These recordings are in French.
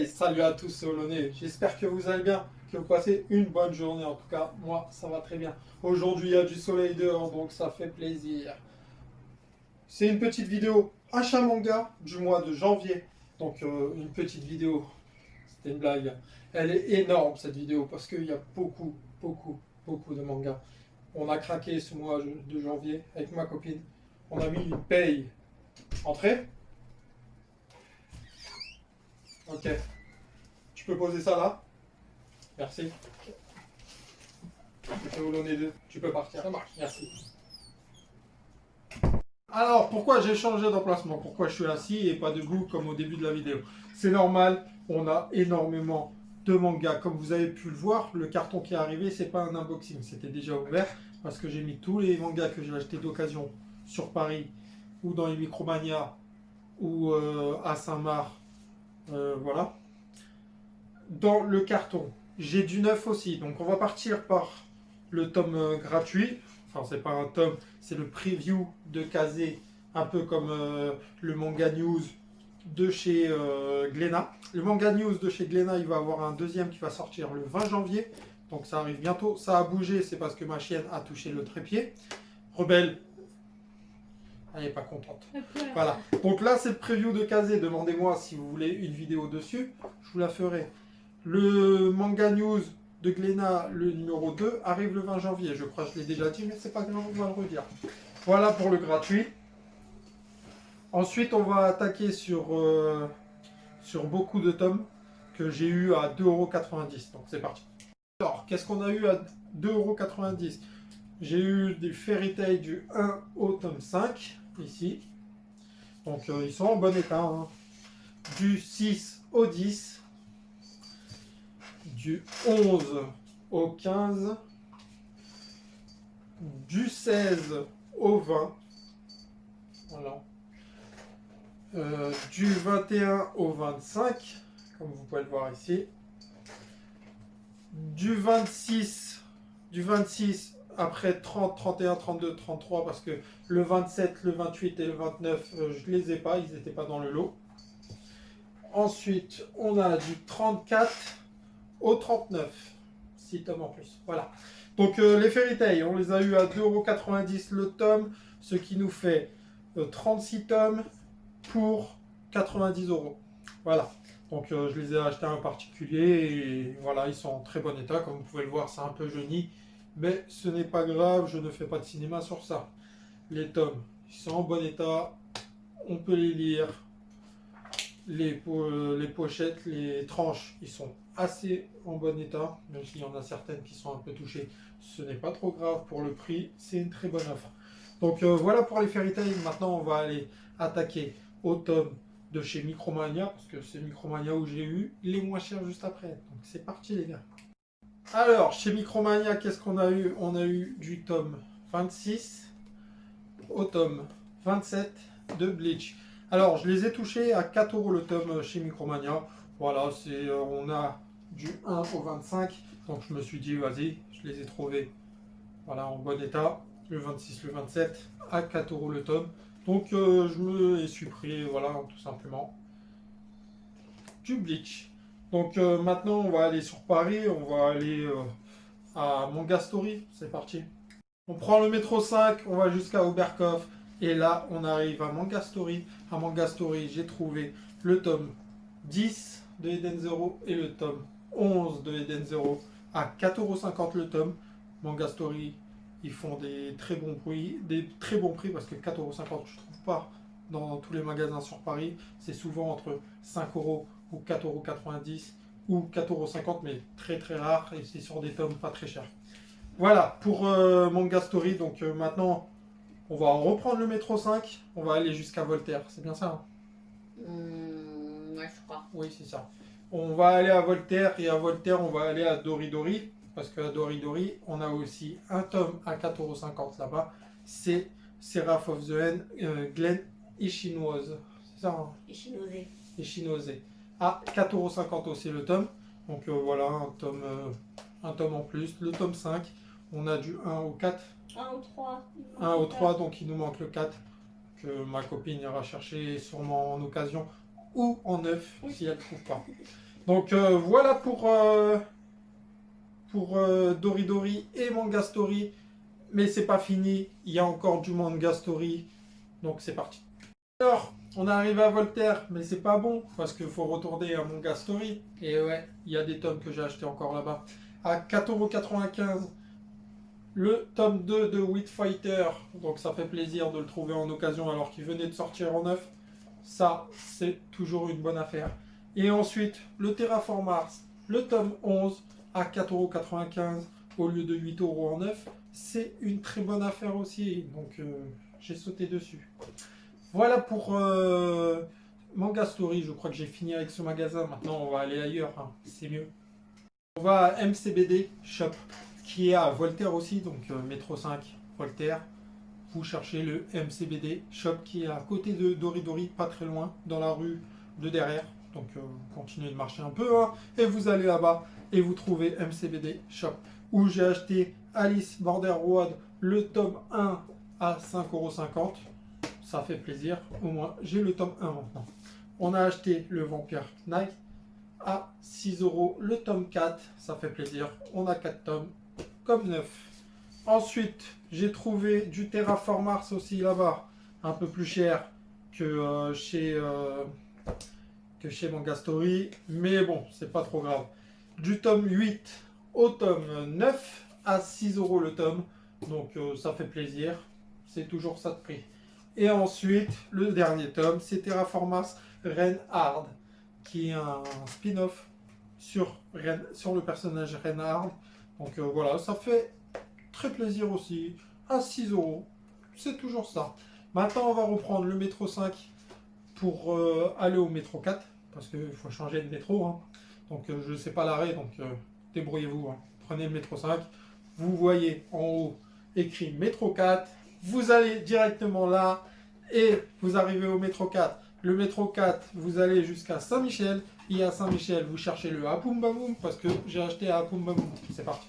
Hey, salut à tous, c'est Olonné. J'espère que vous allez bien, que vous passez une bonne journée. En tout cas, moi, ça va très bien. Aujourd'hui, il y a du soleil dehors, donc ça fait plaisir. C'est une petite vidéo achat manga du mois de janvier. Donc, une petite vidéo. C'était une blague. Elle est énorme, cette vidéo, parce qu'il y a beaucoup de mangas. On a craqué ce mois de janvier avec ma copine. On a mis une paye. Entrée? Ok. Tu peux poser ça là? Merci. C'est Olonné 2. Tu peux partir. Ça marche. Merci. Alors, pourquoi j'ai changé d'emplacement? Pourquoi je suis assis et pas debout comme au début de la vidéo? C'est normal, on a énormément de mangas. Comme vous avez pu le voir, le carton qui est arrivé, c'est pas un unboxing, c'était déjà ouvert parce que j'ai mis tous les mangas que j'ai achetés d'occasion sur Paris ou dans les Micromania ou à Saint-Marc, voilà, dans le carton. J'ai du neuf aussi, donc on va partir par le tome gratuit. Enfin, c'est pas un tome, c'est le preview de Kazé, un peu comme le manga news de chez Glénat. Le manga news de chez Glénat, il va avoir un deuxième qui va sortir le 20 janvier. Donc ça arrive bientôt. Ça a bougé, c'est parce que ma chienne a touché le trépied. Rebelle, elle n'est pas contente. Voilà. Donc là, c'est le preview de Kazé. Demandez-moi si vous voulez une vidéo dessus. Je vous la ferai. Le manga news de Glénat, le numéro 2, arrive le 20 janvier. Je crois que je l'ai déjà dit, mais c'est pas grave, on va le redire. Voilà pour le gratuit. Ensuite, on va attaquer sur beaucoup de tomes que j'ai eu à 2,90 €. Donc c'est parti. Alors, qu'est-ce qu'on a eu à 2,90 €? J'ai eu des Fairy Tail du 1 au tome 5, ici. Donc ils sont en bon état. Hein. Du 6 au 10. Du 11 au 15, du 16 au 20, voilà. Du 21 au 25, comme vous pouvez le voir ici, du 26 après 30, 31, 32, 33, parce que le 27, le 28 et le 29, je ne les ai pas, ils n'étaient pas dans le lot. Ensuite, on a du 34 au 39, 6 tomes en plus, voilà. Donc les Fairy Tail, on les a eu à 2,90 € le tome, ce qui nous fait 36 tomes pour 90 €. Voilà. Donc je les ai achetés à un particulier et voilà, ils sont en très bon état. Comme vous pouvez le voir, c'est un peu jauni, mais ce n'est pas grave, je ne fais pas de cinéma sur ça. Les tomes, ils sont en bon état, on peut les lire. Les pochettes, les tranches, ils sont assez en bon état, même s'il y en a certaines qui sont un peu touchées. Ce n'est pas trop grave pour le prix, c'est une très bonne offre. Donc voilà pour les Fairy Tail. Maintenant, on va aller attaquer au tome de chez Micromania, parce que c'est Micromania où j'ai eu les moins chers juste après. Donc c'est parti les gars. Alors, chez Micromania, qu'est-ce qu'on a eu? On a eu du tome 26 au tome 27 de Bleach. Alors, je les ai touchés à 4 € le tome chez Micromania. Voilà, on a du 1 au 25. Donc, je me suis dit, vas-y, je les ai trouvés voilà, en bon état. Le 26, le 27 à 4 € le tome. Donc, je me les suis pris, voilà, tout simplement. Du Bleach. Donc, maintenant, on va aller sur Paris. On va aller à Manga Story. C'est parti. On prend le métro 5, on va jusqu'à Oberkauf. Et là, on arrive à Manga Story. À Manga Story, j'ai trouvé le tome 10 de Eden Zero et le tome 11 de Eden Zero à 4,50 € le tome. Manga Story, ils font des très bons prix parce que 4,50 € je ne trouve pas dans tous les magasins sur Paris. C'est souvent entre 5 € ou 4,90 € ou 4,50 €, mais très très rare et c'est sur des tomes pas très chers. Voilà pour Manga Story. Donc maintenant, on va reprendre le métro 5. On va aller jusqu'à Voltaire. C'est bien ça Ouais, je crois. Oui, c'est ça. On va aller à Voltaire et à Voltaire, on va aller à Doridori. Parce qu'à Doridori, on a aussi un tome à 4,50 € là-bas. C'est Seraph of the End, Glen Ishinoze. C'est ça Ichinose. Ishinose. À 4,50 € aussi le tome. Donc voilà, un tome en plus. Le tome 5, on a du 1 au 4. 1 ou 3. 1 au 3, donc il nous manque le 4 que ma copine ira chercher sûrement en occasion ou en neuf si elle ne trouve pas. Donc voilà pour Doridori et Manga Story. Mais c'est pas fini, il y a encore du Manga Story. Donc c'est parti. Alors, on est arrivé à Voltaire, mais c'est pas bon, parce qu'il faut retourner à Manga Story. Et ouais, il y a des tomes que j'ai achetés encore là-bas. À 4,95 €, le tome 2 de Wheat Fighter. Donc ça fait plaisir de le trouver en occasion alors qu'il venait de sortir en neuf. Ça, c'est toujours une bonne affaire. Et ensuite, le Terraform Mars, le tome 11 à 4,95 € au lieu de 8 € en neuf. C'est une très bonne affaire aussi. Donc j'ai sauté dessus. Voilà pour Manga Story. Je crois que j'ai fini avec ce magasin. Maintenant, on va aller ailleurs. Hein. C'est mieux. On va à MCBD Shop, qui est à Voltaire aussi. Donc métro 5, Voltaire. Vous cherchez le MCBD Shop qui est à côté de Doridori, pas très loin, dans la rue de derrière. Donc continuez de marcher un peu. Hein, et vous allez là-bas et vous trouvez MCBD Shop. Où j'ai acheté Alice Border Road, le tome 1 à 5,50 €. Ça fait plaisir, au moins j'ai le tome 1 maintenant. On a acheté le Vampire Knight à 6 € le tome 4, ça fait plaisir. On a 4 tomes, comme neuf. Ensuite, j'ai trouvé du Terraform Mars aussi là-bas, un peu plus cher que chez Manga Story, mais bon, c'est pas trop grave. Du tome 8 au tome 9 à 6 € le tome, donc ça fait plaisir, c'est toujours ça de prix. Et ensuite, le dernier tome, c'est Terraform Mars Reinhard, qui est un spin-off sur le personnage Reinhard. Donc voilà, ça fait très plaisir aussi, à 6 €. C'est toujours ça. Maintenant, on va reprendre le métro 5 pour aller au métro 4, parce qu'il faut changer de métro. Hein. Donc je ne sais pas l'arrêt, donc débrouillez-vous. Hein. Prenez le métro 5. Vous voyez en haut écrit métro 4. Vous allez directement là et vous arrivez au métro 4. Le métro 4, vous allez jusqu'à Saint-Michel. Et à Saint-Michel, vous cherchez le Hapoum Bamoum parce que j'ai acheté à Hapoum Bamoum. C'est parti.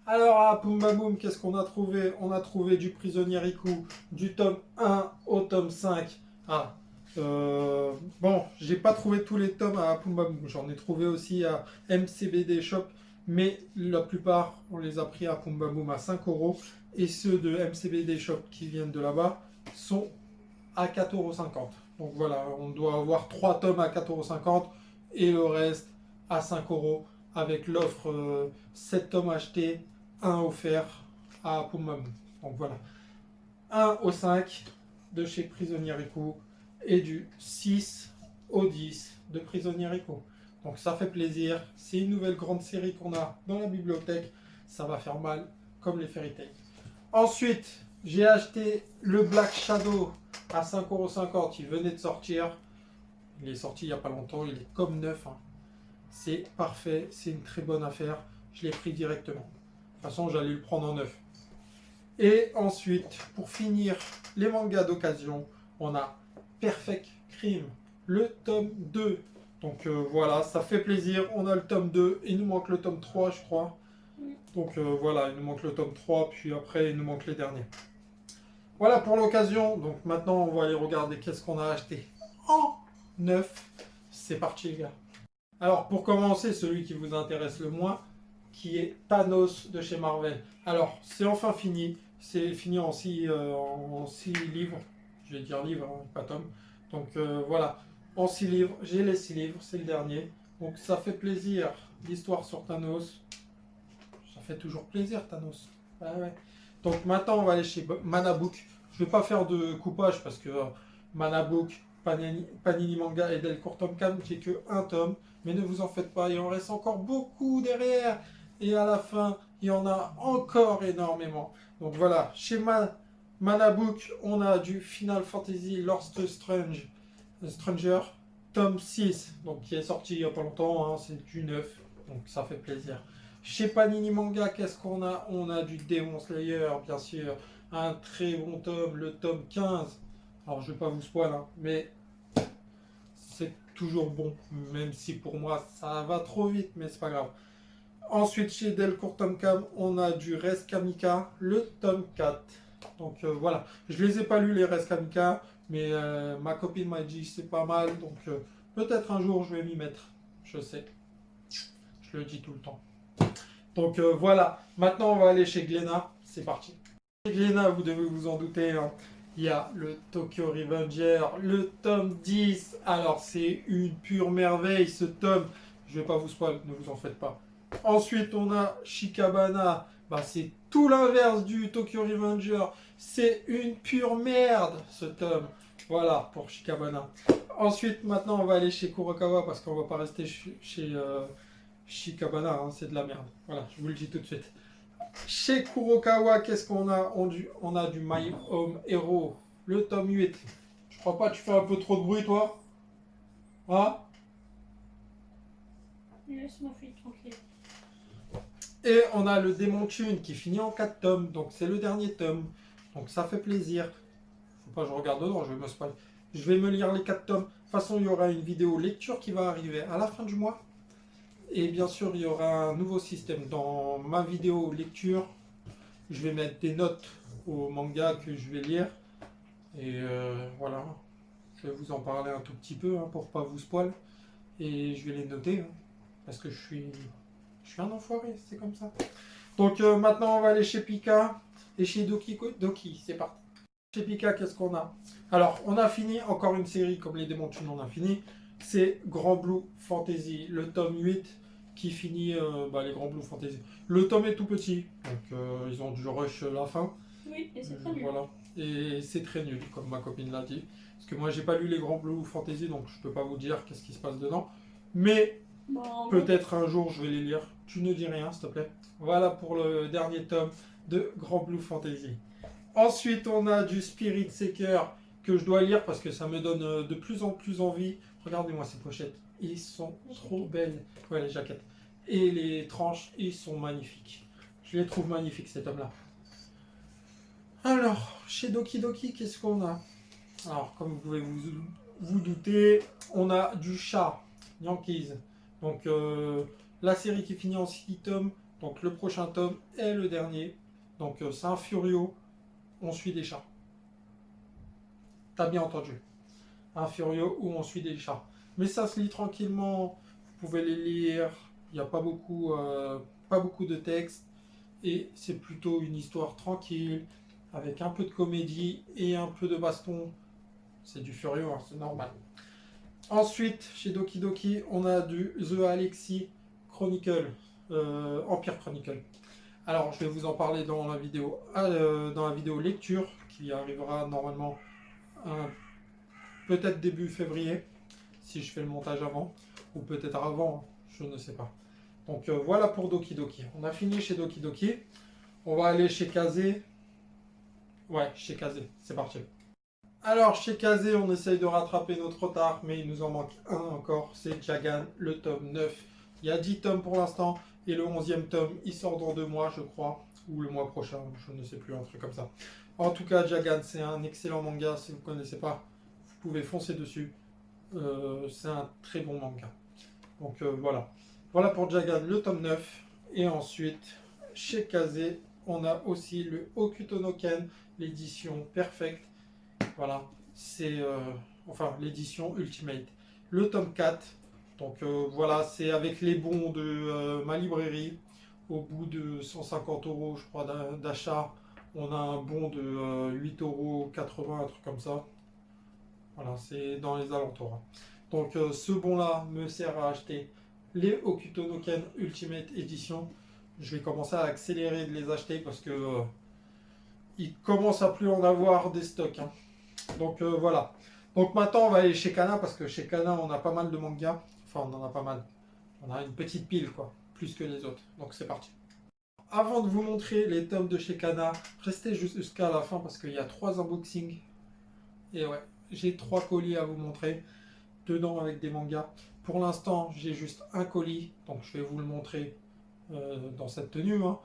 Alors à Hapoum Bamoum, qu'est-ce qu'on a trouvé? On a trouvé du Prisonnier Riku, du tome 1 au tome 5. Ah, bon, j'ai pas trouvé tous les tomes à Hapoum Bamoum. J'en ai trouvé aussi à MCBD Shop. Mais la plupart, on les a pris à Hapoum Bamoum à 5 €. Et ceux de MCBD Shop qui viennent de là-bas sont à 4,50 €. Donc voilà, on doit avoir 3 tomes à 4,50 € et le reste à 5 € avec l'offre 7 tomes achetés, 1 offert à Pumam. Donc voilà, 1 au 5 de chez Prisonnier Rico et du 6 au 10 de Prisonnier Rico. Donc ça fait plaisir, c'est une nouvelle grande série qu'on a dans la bibliothèque, ça va faire mal comme les Fairy Tail. Ensuite, j'ai acheté le Black Shadow à 5,50 €. Il venait de sortir. Il est sorti il n'y a pas longtemps. Il est comme neuf. Hein. C'est parfait. C'est une très bonne affaire. Je l'ai pris directement. De toute façon, j'allais le prendre en neuf. Et ensuite, pour finir les mangas d'occasion, on a Perfect Crime, le tome 2. Donc voilà, ça fait plaisir. On a le tome 2. Il nous manque le tome 3, je crois. Donc voilà, il nous manque le tome 3, puis après il nous manque les derniers. Voilà pour l'occasion, donc maintenant on va aller regarder qu'est-ce qu'on a acheté en neuf. C'est parti les gars. Alors pour commencer, celui qui vous intéresse le moins, qui est Thanos de chez Marvel. Alors c'est enfin fini, c'est fini en 6 livres, je vais dire livres, hein, pas tomes. Donc voilà, en 6 livres, j'ai les 6 livres, c'est le dernier. Donc ça fait plaisir, l'histoire sur Thanos. Ça fait toujours plaisir Thanos. Ah ouais. Donc maintenant on va aller chez Manabook. Je ne vais pas faire de coupage parce que Manabook, Panini Manga et Delcourt Tom Cam, j'ai que un tome. Mais ne vous en faites pas, il en reste encore beaucoup derrière. Et à la fin, il y en a encore énormément. Donc voilà, chez Manabook, on a du Final Fantasy Lost Stranger, tome 6, donc qui est sorti il n'y a pas longtemps, hein, c'est du neuf, donc ça fait plaisir. Chez Panini Manga, qu'est-ce qu'on a? On a du Demon Slayer, bien sûr, un très bon tome, le tome 15. Alors je vais pas vous spoiler, hein, mais c'est toujours bon, même si pour moi ça va trop vite, mais c'est pas grave. Ensuite, chez Delcourt Tom Cam, on a du Res Kamika, le tome 4. Donc voilà, je les ai pas lus les Res Kamika, mais ma copine m'a dit c'est pas mal, donc peut-être un jour je vais m'y mettre. je sais. Je le dis tout le temps. Donc voilà, maintenant on va aller chez Glénat, c'est parti. Chez Glénat, vous devez vous en douter, hein, il y a le Tokyo Revenger, le tome 10. Alors c'est une pure merveille ce tome, je vais pas vous spoil, ne vous en faites pas. Ensuite on a Shikabana, bah, c'est tout l'inverse du Tokyo Revenger, c'est une pure merde ce tome. Voilà pour Shikabana. Ensuite maintenant on va aller chez Kurokawa parce qu'on va pas rester chez Shikabana, hein, c'est de la merde. Voilà, je vous le dis tout de suite. Chez Kurokawa, qu'est-ce qu'on a? On a du My Home Hero, le tome 8. Je crois pas que tu fais un peu trop de bruit, toi? Hein? Laisse-moi filer tranquille. Et on a le Démon Thune qui finit en 4 tomes, donc c'est le dernier tome. Donc ça fait plaisir. Faut pas que je regarde dedans, je vais me spoil. Je vais me lire les 4 tomes. De toute façon, il y aura une vidéo lecture qui va arriver à la fin du mois. Et bien sûr, il y aura un nouveau système. Dans ma vidéo lecture, je vais mettre des notes au manga que je vais lire. Et voilà, je vais vous en parler un tout petit peu hein, pour pas vous spoil. Et je vais les noter. Hein, parce que je suis un enfoiré, c'est comme ça. Donc maintenant, on va aller chez Pika et chez Doki. C'est parti. Chez Pika, qu'est-ce qu'on a? Alors, on a fini encore une série comme les Démons Thune, on a fini. C'est Grand Blue Fantasy, le tome 8 qui finit les Grand Blue Fantasy. Le tome est tout petit, donc ils ont dû rush la fin. Oui, et c'est très nul. Voilà, et c'est très nul, comme ma copine l'a dit. Parce que moi, j'ai pas lu les Grand Blue Fantasy, donc je peux pas vous dire qu'est-ce qui se passe dedans. Mais Bon, peut-être un jour, je vais les lire. Tu ne dis rien, s'il te plaît. Voilà pour le dernier tome de Grand Blue Fantasy. Ensuite, on a du Spirit Seeker que je dois lire parce que ça me donne de plus en plus envie. Regardez-moi ces pochettes, ils sont trop belles. Ouais, les jaquettes. Et les tranches, ils sont magnifiques. Je les trouve magnifiques, ces tomes-là. Alors, chez Doki Doki, qu'est-ce qu'on a? Alors, comme vous pouvez vous douter, on a du chat, Yankees. Donc, la série qui finit en 6 tomes. Donc, le prochain tome est le dernier. Donc, c'est un Furio. On suit des chats. T'as bien entendu. Un Furio où on suit des chats. Mais ça se lit tranquillement. Vous pouvez les lire. Il n'y a pas beaucoup de texte. Et c'est plutôt une histoire tranquille. Avec un peu de comédie et un peu de baston. C'est du Furio, hein, c'est normal. Ensuite, chez Doki Doki, on a du The Alexi Chronicle. Empire Chronicle. Alors, je vais vous en parler dans la vidéo lecture qui arrivera normalement peut-être début février, si je fais le montage avant, ou peut-être avant, je ne sais pas. Donc voilà pour Doki Doki. On a fini chez Doki Doki. On va aller chez Kazé. Ouais, chez Kazé, c'est parti. Alors, chez Kazé, on essaye de rattraper notre retard, mais il nous en manque un encore, c'est Jagan, le tome 9. Il y a 10 tomes pour l'instant, et le 11e tome, il sort dans 2 mois, je crois, ou le mois prochain, je ne sais plus, un truc comme ça. En tout cas, Jagan, c'est un excellent manga, si vous ne connaissez pas, vous pouvez foncer dessus. C'est un très bon manga. Donc voilà. Voilà pour Jagan, le tome 9. Et ensuite, chez Kazé, on a aussi le Hokuto no Ken, l'édition perfecte. Voilà, c'est l'édition Ultimate. Le tome 4. Donc voilà, c'est avec les bons de ma librairie. Au bout de 150 euros, je crois, d'achat, on a un bon de 8,80 €, un truc comme ça. Voilà, c'est dans les alentours. Hein. Donc ce bon-là me sert à acheter les Hokuto no Ken Ultimate Edition. Je vais commencer à accélérer de les acheter parce que il commence à plus en avoir des stocks. Hein. Donc voilà. Donc maintenant on va aller chez Kana parce que chez Kana on a pas mal de mangas. Enfin on en a pas mal. On a une petite pile quoi, plus que les autres. Donc c'est parti. Avant de vous montrer les tomes de chez Kana, restez jusqu'à la fin parce qu'il y a 3 unboxings. Et ouais, j'ai 3 colis à vous montrer. Dedans avec des mangas. Pour l'instant j'ai juste un colis. Donc je vais vous le montrer dans cette tenue. Hein.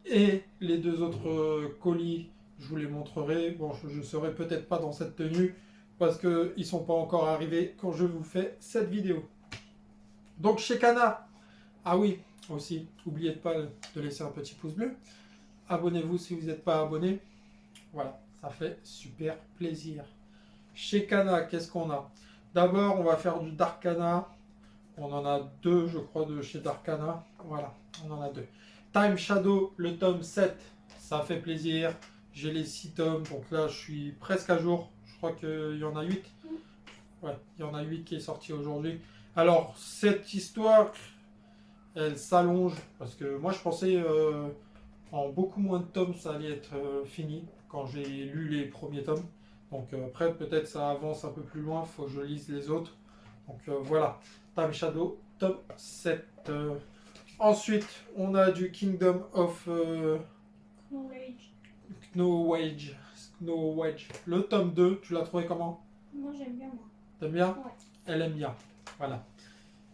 Et les 2 autres colis, je vous les montrerai. Bon, je ne serai peut-être pas dans cette tenue parce qu'ils ne sont pas encore arrivés quand je vous fais cette vidéo. Donc chez Kana, ah oui, aussi, n'oubliez pas de laisser un petit pouce bleu. Abonnez-vous si vous n'êtes pas abonné. Voilà, ça fait super plaisir. Chez Kana, qu'est-ce qu'on a? D'abord, on va faire du Dark Kana. On en a 2, je crois, de chez Darkana. Voilà, on en a 2. Time Shadow, le tome 7, ça fait plaisir. J'ai les 6 tomes, donc là, je suis presque à jour. Je crois qu'il y en a 8. Ouais, il y en a 8 qui est sorti aujourd'hui. Alors, cette histoire, elle s'allonge, parce que moi, je pensais en beaucoup moins de tomes, ça allait être fini, quand j'ai lu les premiers tomes. Donc après, peut-être ça avance un peu plus loin, il faut que je lise les autres. Donc voilà, Time Shadow, tome 7. Ensuite, on a du Kingdom of Snow Wedge. Snow Wedge. Le tome 2, tu l'as trouvé comment? Moi j'aime bien moi. T'aimes bien? Ouais. Elle aime bien. Voilà.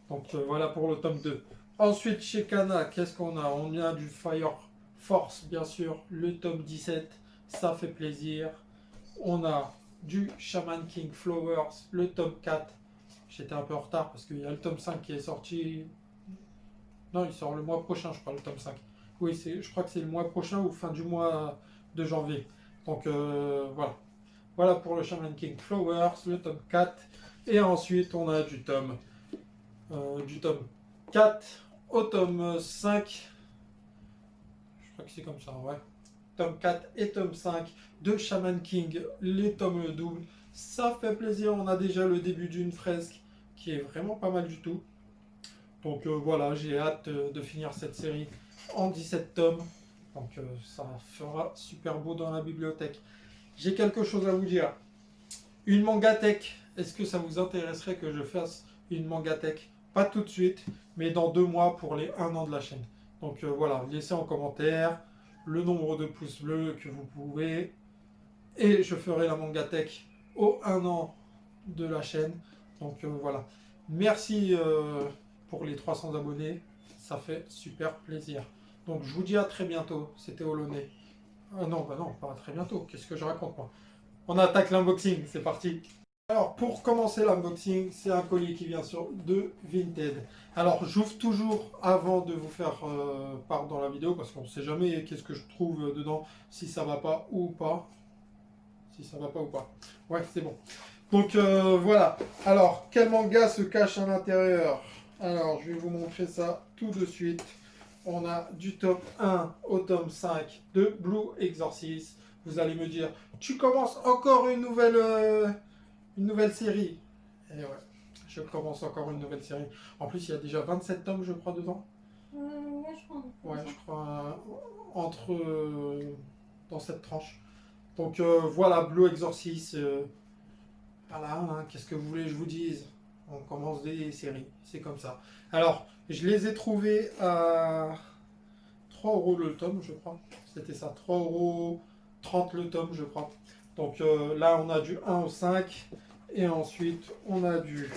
Donc voilà pour le tome 2. Ensuite, chez Kana, qu'est-ce qu'on a? On a du Fire Force, bien sûr, le tome 17. Ça fait plaisir. On a du Shaman King Flowers, le tome 4. J'étais un peu en retard parce qu'il y a le tome 5 qui est sorti. Non, il sort le mois prochain, je crois, le tome 5. Oui, je crois que c'est le mois prochain ou fin du mois de janvier. Donc voilà. Voilà pour le Shaman King Flowers, le tome 4. Et ensuite, on a du tome 4 au tome 5. Je crois que c'est comme ça, ouais. Tome 4 et tome 5 de Shaman King, les tomes doubles. Ça fait plaisir, on a déjà le début d'une fresque qui est vraiment pas mal du tout. Donc voilà, j'ai hâte de finir cette série en 17 tomes. Donc ça fera super beau dans la bibliothèque. J'ai quelque chose à vous dire. Une mangatech, est-ce que ça vous intéresserait que je fasse une mangatech? Pas tout de suite, mais dans 2 mois pour les 1 an de la chaîne. Donc voilà, laissez en commentaire le nombre de pouces bleus que vous pouvez. Et je ferai la mangatech au 1 an de la chaîne. Donc voilà. Merci pour les 300 abonnés. Ça fait super plaisir. Donc je vous dis à très bientôt. C'était Olonais. Ah non, bah non, pas à très bientôt. Qu'est-ce que je raconte moi? On attaque l'unboxing, c'est parti. Alors pour commencer l'unboxing, c'est un colis qui vient de Vinted. Alors j'ouvre toujours avant de vous faire part dans la vidéo parce qu'on ne sait jamais qu'est-ce que je trouve dedans, si ça va pas ou pas. Si ça va pas ou pas. Ouais, c'est bon. Donc voilà. Alors, quel manga se cache à l'intérieur? Alors, je vais vous montrer ça tout de suite. On a du tome 1 au tome 5 de Blue Exorcist. Vous allez me dire, tu commences encore une nouvelle série. Et ouais, je commence encore une nouvelle série. En plus, il y a déjà 27 tomes, je crois, dedans. Ouais, je crois. Ouais, je crois, entre dans cette tranche. Donc voilà, Blue Exorcist. Voilà, hein, qu'est-ce que vous voulez que je vous dise? On commence des séries, c'est comme ça. Alors, je les ai trouvés à 3 € le tome, je crois. C'était ça, 3,30 € le tome, je crois. Donc là, on a du 1 au 5. Et ensuite, on a du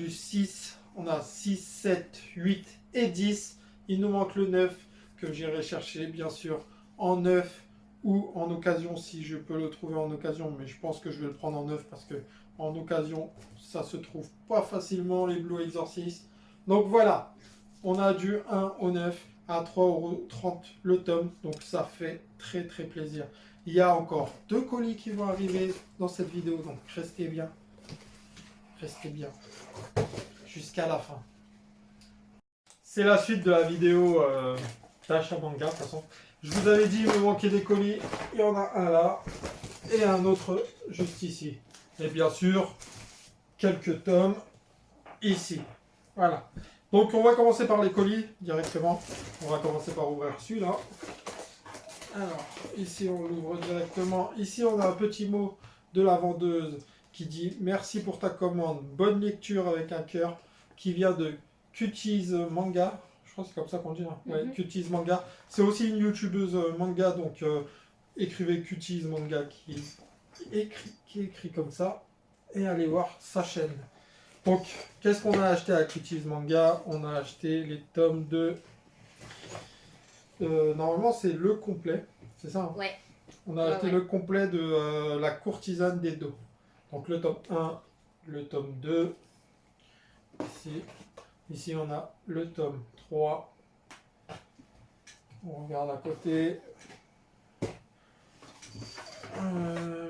6. On a 6, 7, 8 et 10. Il nous manque le 9 que j'irai chercher, bien sûr, en 9 ou en occasion, si je peux le trouver en occasion. Mais je pense que je vais le prendre en 9 parce que en occasion, ça se trouve pas facilement, les Blue Exorcist. Donc voilà, on a du 1 au 9 à 3,30 € le tome. Donc ça fait très très plaisir. Il y a encore 2 colis qui vont arriver dans cette vidéo. Donc restez bien. Restez bien. Jusqu'à la fin. C'est la suite de la vidéo d'achat manga. De toute façon, je vous avais dit, il me manquait des colis. Il y en a un là. Et un autre juste ici. Et bien sûr, quelques tomes ici. Voilà. Donc on va commencer par les colis directement. On va commencer par ouvrir celui-là. Alors, ici on l'ouvre directement. Ici on a un petit mot de la vendeuse qui dit merci pour ta commande, bonne lecture avec un cœur, qui vient de Cuties Manga. Je crois que c'est comme ça qu'on dit. Hein. Ouais, Cuties Manga. C'est aussi une youtubeuse manga, donc écrivez Cuties Manga qui écrit comme ça. Et allez voir sa chaîne. Donc, qu'est-ce qu'on a acheté à Cuties Manga? On a acheté les tomes de... normalement, c'est le complet. C'est ça, hein? Ouais. On a acheté le complet de La courtisane des dos. Donc, le tome 1, le tome 2. Ici, on a le tome 3. On regarde à côté.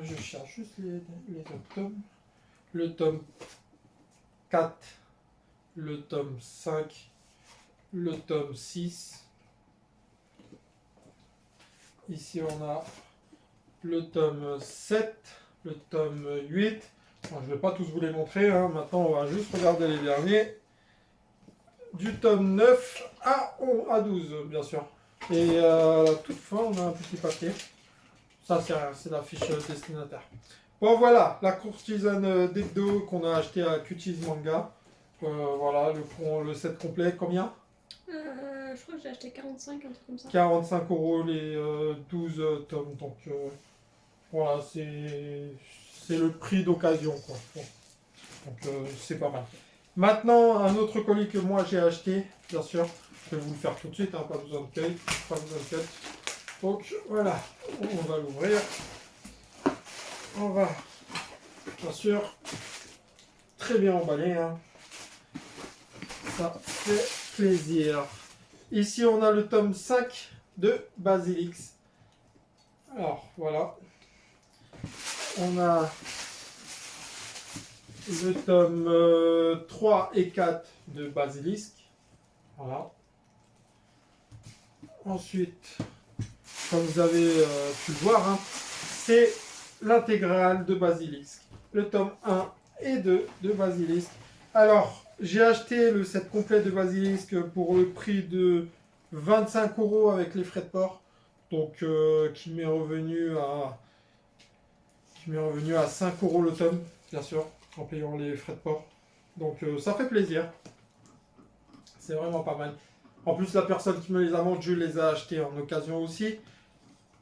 Je cherche juste les autres tomes. Le tome 4 le tome 5, le tome 6. Ici, on a le tome 7, le tome 8. Bon, je ne vais pas tous vous les montrer. Hein. Maintenant, on va juste regarder les derniers. Du tome 9 à 12, bien sûr. Et à la toute fin, on a un petit papier. Ça, c'est la fiche destinataire. Bon, voilà, la courtisane d'hebdo qu'on a acheté à Cuties Manga. Voilà, le set complet, combien? Je crois que j'ai acheté 45, un truc comme ça. 45 € les 12 tomes. Donc, voilà, c'est le prix d'occasion, quoi. Bon. Donc, c'est pas mal. Maintenant, un autre colis que moi j'ai acheté, bien sûr. Je vais vous le faire tout de suite, hein, pas besoin de cueil, pas besoin de cut. Donc, voilà, on va l'ouvrir. On va, bien sûr, très bien emballé. Hein. Ça fait plaisir. Ici, on a le tome 5 de Basilix. Alors, voilà. On a le tome 3 et 4 de Basilisk. Voilà. Ensuite, comme vous avez pu le voir, hein, c'est l'intégrale de Basilisk. Le tome 1 et 2 de Basilisk. Alors, j'ai acheté le set complet de Basilisk pour le prix de 25 € avec les frais de port. Donc, qui m'est revenu à 5 € le tome, bien sûr, en payant les frais de port. Donc, ça fait plaisir. C'est vraiment pas mal. En plus, la personne qui me les a vendus les a achetés en occasion aussi.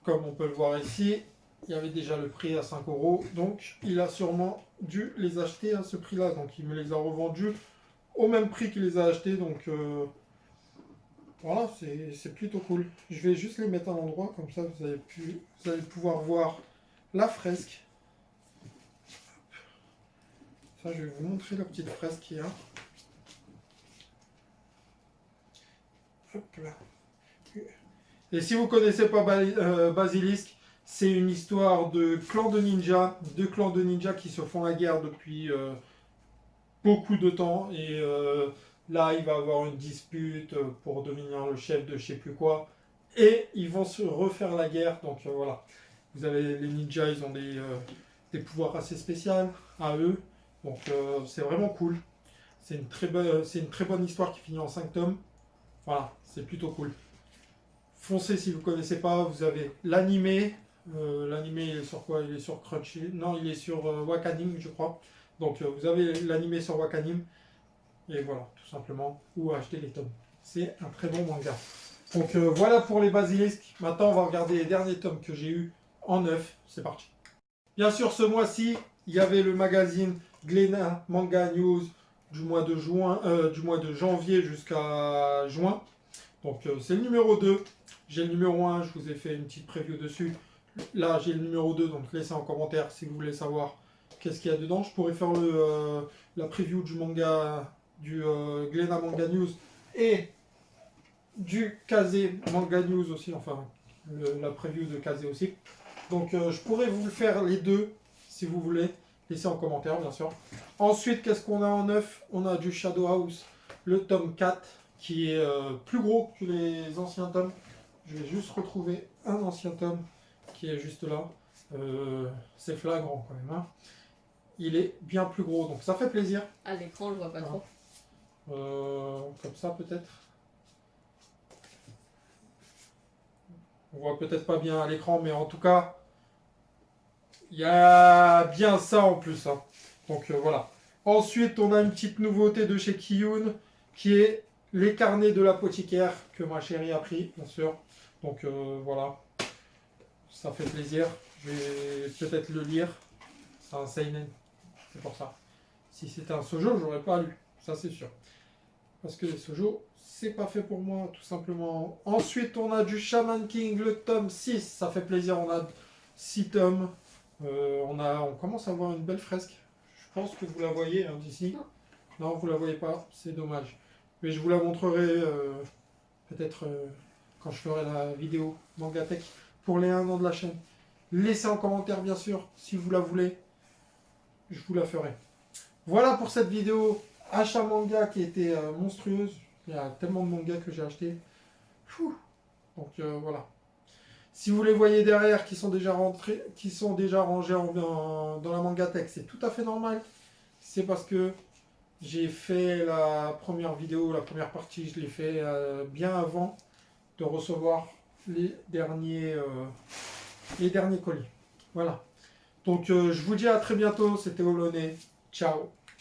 Comme on peut le voir ici, il y avait déjà le prix à 5 €. Donc, il a sûrement dû les acheter à ce prix-là. Donc, il me les a revendus au même prix qu'il les a achetés. Donc, voilà, c'est plutôt cool. Je vais juste les mettre à l'endroit. Comme ça, vous allez pouvoir voir la fresque. Ça, je vais vous montrer la petite fresque qu'il y a. Hop là. Et si vous ne connaissez pas Basilisk, c'est une histoire de clans de ninjas, deux clans de ninjas qui se font la guerre depuis beaucoup de temps. Et là, il va y avoir une dispute pour devenir le chef de je sais plus quoi. Et ils vont se refaire la guerre. Donc voilà. Vous avez les ninjas, ils ont des pouvoirs assez spéciaux à eux. Donc c'est vraiment cool. C'est une très bonne histoire qui finit en 5 tomes. Voilà, c'est plutôt cool. Foncez si vous ne connaissez pas, vous avez l'animé. L'animé, il est sur quoi? Il est sur Crunchy. Non, il est sur Wakanim, je crois. Donc vous avez l'animé sur Wakanim. Et voilà, tout simplement. Ou acheter les tomes. C'est un très bon manga. Donc voilà pour les basilisques. Maintenant, on va regarder les derniers tomes que j'ai eu en neuf. C'est parti. Bien sûr, ce mois-ci, il y avait le magazine Glénat Manga News du mois de janvier jusqu'à juin. Donc c'est le numéro 2. J'ai le numéro 1, je vous ai fait une petite preview dessus. Là, j'ai le numéro 2, donc laissez en commentaire si vous voulez savoir qu'est-ce qu'il y a dedans. Je pourrais faire la preview du manga, du Glénat Manga News et du Kazé Manga News aussi, enfin la preview de Kazé aussi. Donc je pourrais vous le faire les deux si vous voulez. Laissez en commentaire, bien sûr. Ensuite, qu'est-ce qu'on a en neuf? On a du Shadow House, le tome 4, qui est plus gros que les anciens tomes. Je vais juste retrouver un ancien tome qui est juste là. C'est flagrant quand même. Hein. Il est bien plus gros, donc ça fait plaisir. À l'écran, je vois pas trop. Comme ça peut-être. On voit peut-être pas bien à l'écran, mais en tout cas, il y a bien ça en plus. Hein. Donc voilà. Ensuite, on a une petite nouveauté de chez Kiyun, qui est les carnets de l'apothicaire que ma chérie a pris, bien sûr. Donc voilà, ça fait plaisir. Je vais peut-être le lire. C'est un seinen, c'est pour ça. Si c'était un shoujo, j'aurais pas lu, ça c'est sûr. Parce que les shoujo, c'est pas fait pour moi, tout simplement. Ensuite, on a du Shaman King, le tome 6. Ça fait plaisir, on a 6 tomes. On commence à voir une belle fresque. Je pense que vous la voyez hein, d'ici. Non, vous la voyez pas, c'est dommage. Mais je vous la montrerai peut-être quand je ferai la vidéo Mangatech pour les 1 an de la chaîne. Laissez en commentaire bien sûr si vous la voulez. Je vous la ferai. Voilà pour cette vidéo. achat manga qui était monstrueuse. Il y a tellement de mangas que j'ai acheté. Fou. Donc voilà. Si vous les voyez derrière qui sont déjà rentrés, qui sont déjà rangés dans la mangatech, c'est tout à fait normal. C'est parce que j'ai fait la première vidéo, la première partie, je l'ai fait bien avant de recevoir les derniers colis. Voilà. Donc je vous dis à très bientôt, c'était Olonné. Ciao.